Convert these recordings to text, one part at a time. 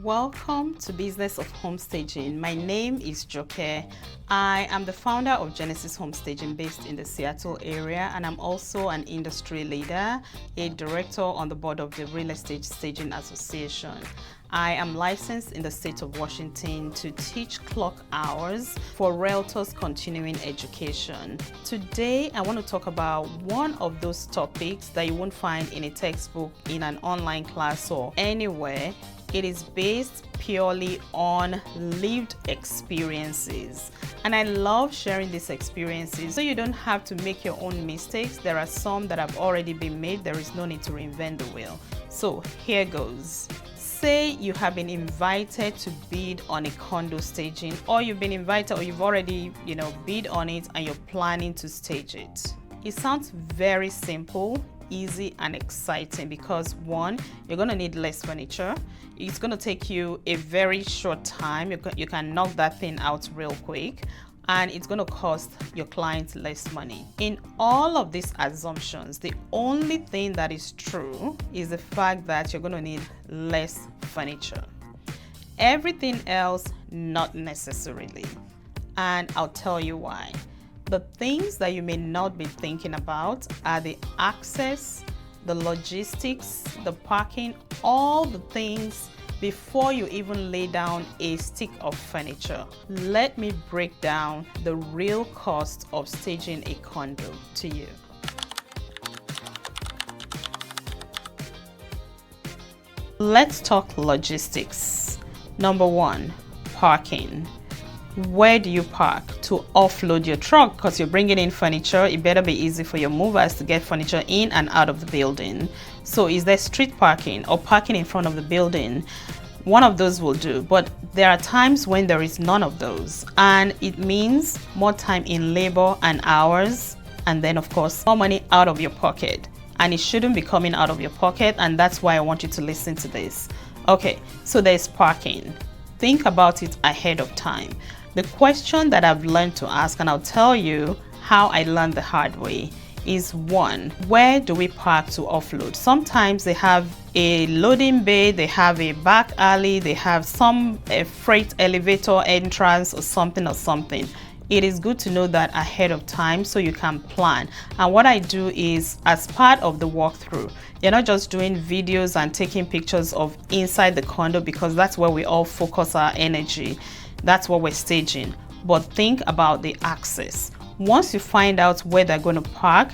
Welcome to Business of Home Staging. My name is Joke. I am the founder of Genesis Home Staging based in the Seattle area, and I'm also an industry leader, a director on the board of the Real Estate Staging Association. I am licensed in the state of Washington to teach clock hours for realtors continuing education. Today, I want to talk about one of those topics that you won't find in a textbook, in an online class, or anywhere. It is based purely on lived experiences. And I love sharing these experiences so you don't have to make your own mistakes. There are some that have already been made. There is no need to reinvent the wheel. So here goes. Say you have been invited to bid on a condo staging, or you've been invited, or you've already, bid on it and you're planning to stage it. It sounds very simple, easy and exciting because one, you're going to need less furniture. It's going to take you a very short time. You can knock that thing out real quick, and it's going to cost your client less money. In all of these assumptions, the only thing that is true is the fact that you're going to need less furniture. Everything else, not necessarily. And I'll tell you why. The things that you may not be thinking about are the access, the logistics, the parking, all the things before you even lay down a stick of furniture. Let me break down the real cost of staging a condo to you. Let's talk logistics. Number one, parking. Where do you park to offload your truck? Because you're bringing in furniture, it better be easy for your movers to get furniture in and out of the building. So is there street parking or parking in front of the building? One of those will do, but there are times when there is none of those, and it means more time in labor and hours, and then of course more money out of your pocket. And it shouldn't be coming out of your pocket, and that's why I want you to listen to this. Okay, so there's parking. Think about it ahead of time. The question that I've learned to ask, and I'll tell you how I learned the hard way, is one, where do we park to offload? Sometimes they have a loading bay, they have a back alley, they have some freight elevator entrance or something. It is good to know that ahead of time so you can plan. And what I do is, as part of the walkthrough, you're not just doing videos and taking pictures of inside the condo, because that's where we all focus our energy. That's what we're staging. But think about the access. Once you find out where they're going to park,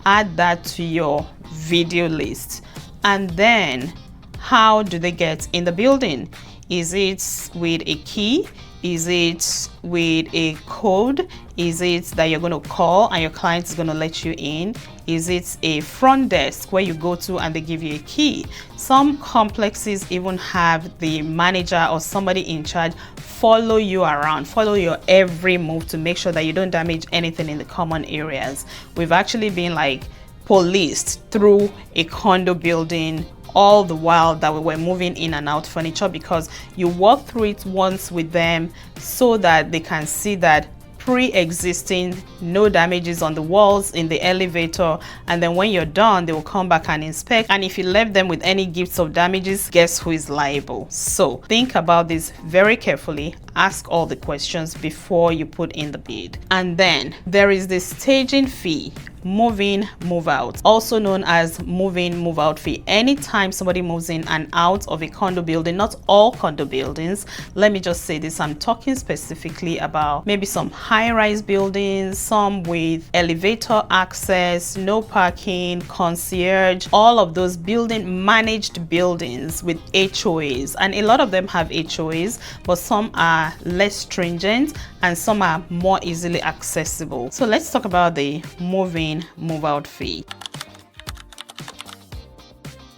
add that to your video list. And then, how do they get in the building? Is it with a key? Is it with a code? Is it that you're going to call and your client is going to let you in? Is it a front desk where you go to and they give you a key? Some complexes even have the manager or somebody in charge follow you around, follow your every move to make sure that you don't damage anything in the common areas. We've actually been policed through a condo building all the while that we were moving in and out furniture, because you walk through it once with them so that they can see that pre-existing, no damages on the walls, in the elevator, and then when you're done they will come back and inspect, and if you left them with any gifts of damages, guess who is liable? So think about this very carefully, ask all the questions before you put in the bid. And then there is the staging fee, move in, move out, also known as move in, move out fee. Anytime somebody moves in and out of a condo building, not all condo buildings, let me just say this, I'm talking specifically about maybe some high-rise buildings, some with elevator access, no parking, concierge, all of those managed buildings with HOAs. And a lot of them have HOAs, but some are less stringent and some are more easily accessible. So let's talk about the move in, move out fee.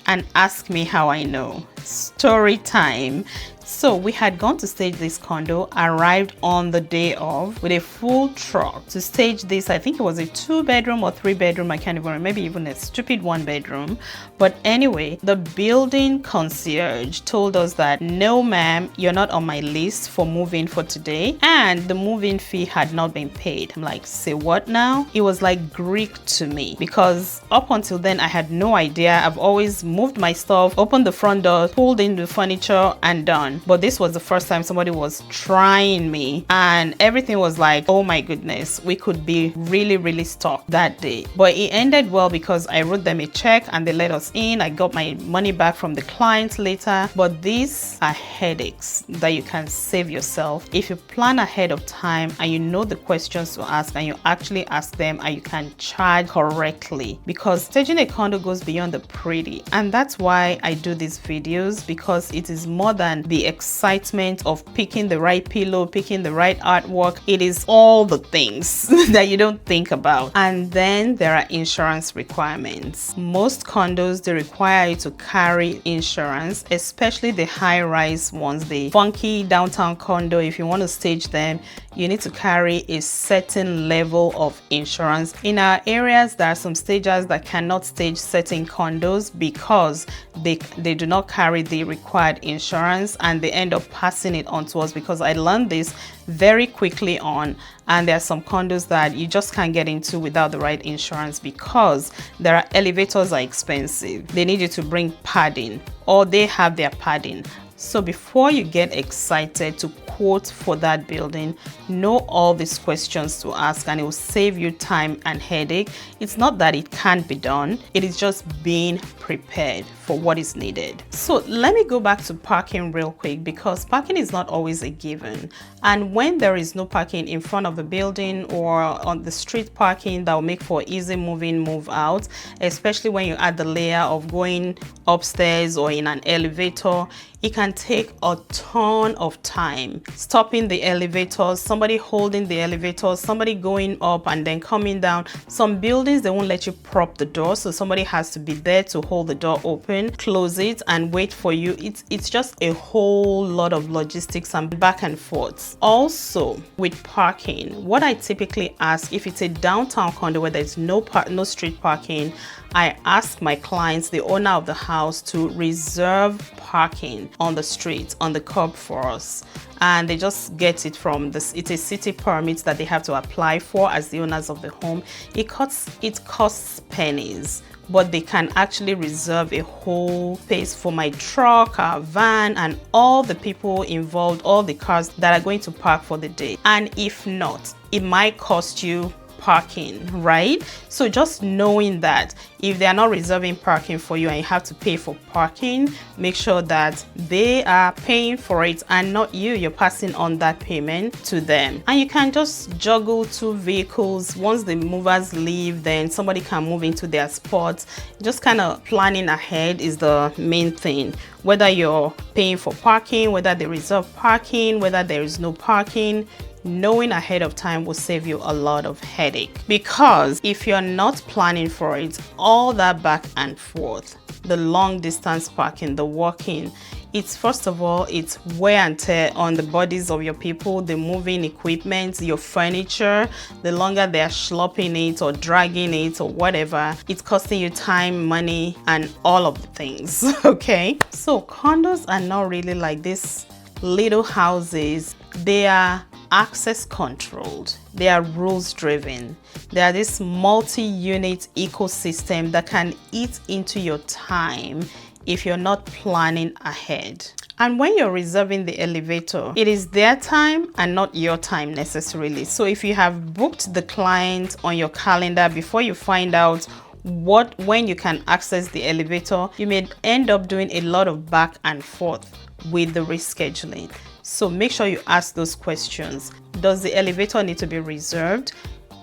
And ask me how I know. Story time. So we had gone to stage this condo, arrived on the day of with a full truck to stage this. I think it was a 2-bedroom or 3-bedroom, I can't even remember, maybe even a stupid 1-bedroom. But anyway, the building concierge told us that no ma'am, you're not on my list for move-in for today, and the move-in fee had not been paid. I'm like, say what now? It was like Greek to me, because up until then I had no idea. I've always moved my stuff, opened the front door, pulled in the furniture and done. done. But this was the first time somebody was trying me, and everything was like, oh my goodness, we could be really stuck that day. But it ended well because I wrote them a check and they let us in. I got my money back from the client later. But these are headaches that you can save yourself if you plan ahead of time and you know the questions to ask and you actually ask them and you can charge correctly, because staging a condo goes beyond the pretty. And that's why I do these videos, because it is more than the excitement of picking the right pillow, picking the right artwork. It is all the things that you don't think about. And then there are insurance requirements. Most condos, they require you to carry insurance, especially the high-rise ones, the funky downtown condo. If you want to stage them, you need to carry a certain level of insurance. In our areas, there are some stagers that cannot stage certain condos because they do not carry the required insurance, and they end up passing it on to us, because I learned this very quickly on. And there are some condos that you just can't get into without the right insurance, because there are elevators are expensive. They need you to bring padding, or they have their padding. So before you get excited to quote for that building, know all these questions to ask, and it will save you time and headache. It's not that it can't be done, it is just being prepared for what is needed. So let me go back to parking real quick, because parking is not always a given. And when there is no parking in front of the building or on the street parking, that will make for easy move in, move out, especially when you add the layer of going upstairs or in an elevator. It can take a ton of time. Stopping the elevators, somebody holding the elevator, somebody going up and then coming down. Some buildings, they won't let you prop the door, so somebody has to be there to hold the door open, close it, and wait for you. It's just a whole lot of logistics and back and forth. Also, with parking, what I typically ask, if it's a downtown condo where there's no street parking, I ask my clients, the owner of the house, to reserve parking on the street, on the curb for us. And they just get it from this. It's a city permit that they have to apply for as the owners of the home. It costs pennies, but they can actually reserve a whole space for my truck, our van, and all the people involved, all the cars that are going to park for the day. And if not, it might cost you parking, right? So just knowing that if they are not reserving parking for you and you have to pay for parking, make sure that they are paying for it and not you. You're passing on that payment to them. And you can just juggle two vehicles. Once the movers leave, then somebody can move into their spots. Just kind of planning ahead is the main thing. Whether you're paying for parking, whether they reserve parking, whether there is no parking, knowing ahead of time will save you a lot of headache. Because if you're not planning for it, all that back and forth, the long distance parking, the walking, it's first of all, it's wear and tear on the bodies of your people, the moving equipment, your furniture. The longer they're schlepping it or dragging it or whatever, it's costing you time, money, and all of the things. Okay, so condos are not really like this little houses. They are access controlled, they are rules driven. They are this multi-unit ecosystem that can eat into your time if you're not planning ahead. And when you're reserving the elevator, it is their time and not your time necessarily. So if you have booked the client on your calendar before you find out when you can access the elevator, you may end up doing a lot of back and forth with the rescheduling. So make sure you ask those questions. Does the elevator need to be reserved?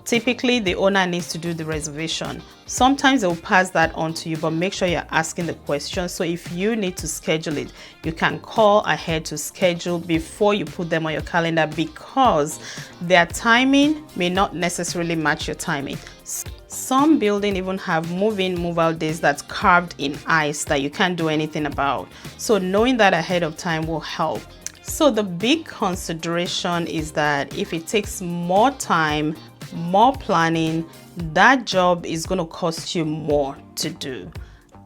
Typically, the owner needs to do the reservation. Sometimes they'll pass that on to you, but make sure you're asking the questions. So if you need to schedule it, you can call ahead to schedule before you put them on your calendar, because their timing may not necessarily match your timing. Some buildings even have move-in, move-out days that's carved in ice that you can't do anything about. So knowing that ahead of time will help. So the big consideration is that if it takes more time, more planning, that job is going to cost you more to do.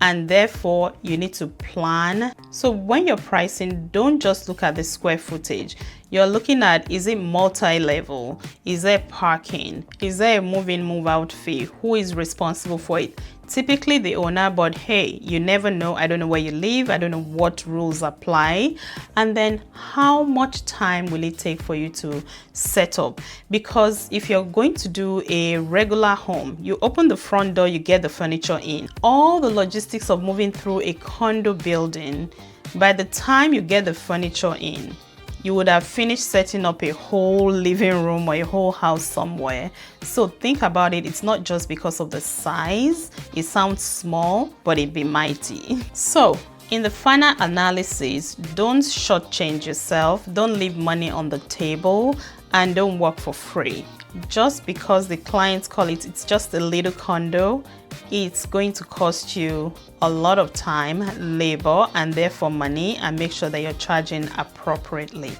And therefore, you need to plan. So when you're pricing, don't just look at the square footage. You're looking at, is it multi-level? Is there parking? Is there a move-in, move-out fee? Who is responsible for it? typically the owner, but hey, you never know. I don't know where you live. I don't know what rules apply. And then how much time will it take for you to set up? Because if you're going to do a regular home, you open the front door, you get the furniture in. All the logistics of moving through a condo building, by the time you get the furniture in, you would have finished setting up a whole living room or a whole house somewhere. So think about it. It's not just because of the size. It sounds small, but it be mighty. So in the final analysis, don't shortchange yourself. Don't leave money on the table, and don't work for free. Just because the clients call it's just a little condo, it's going to cost you a lot of time, labor, and therefore money, and make sure that you're charging appropriately.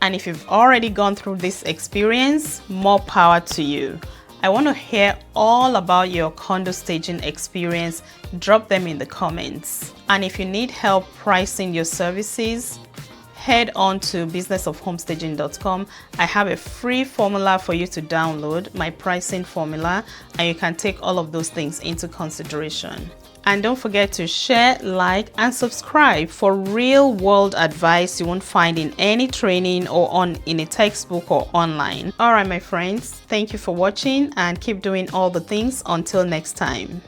And if you've already gone through this experience, more power to you. I want to hear all about your condo staging experience. Drop them in the comments. And if you need help pricing your services, head on to businessofhomestaging.com. I have a free formula for you to download, my pricing formula, and you can take all of those things into consideration. And don't forget to share, like, and subscribe for real world advice you won't find in any training or in a textbook or online. All right, my friends, thank you for watching, and keep doing all the things until next time.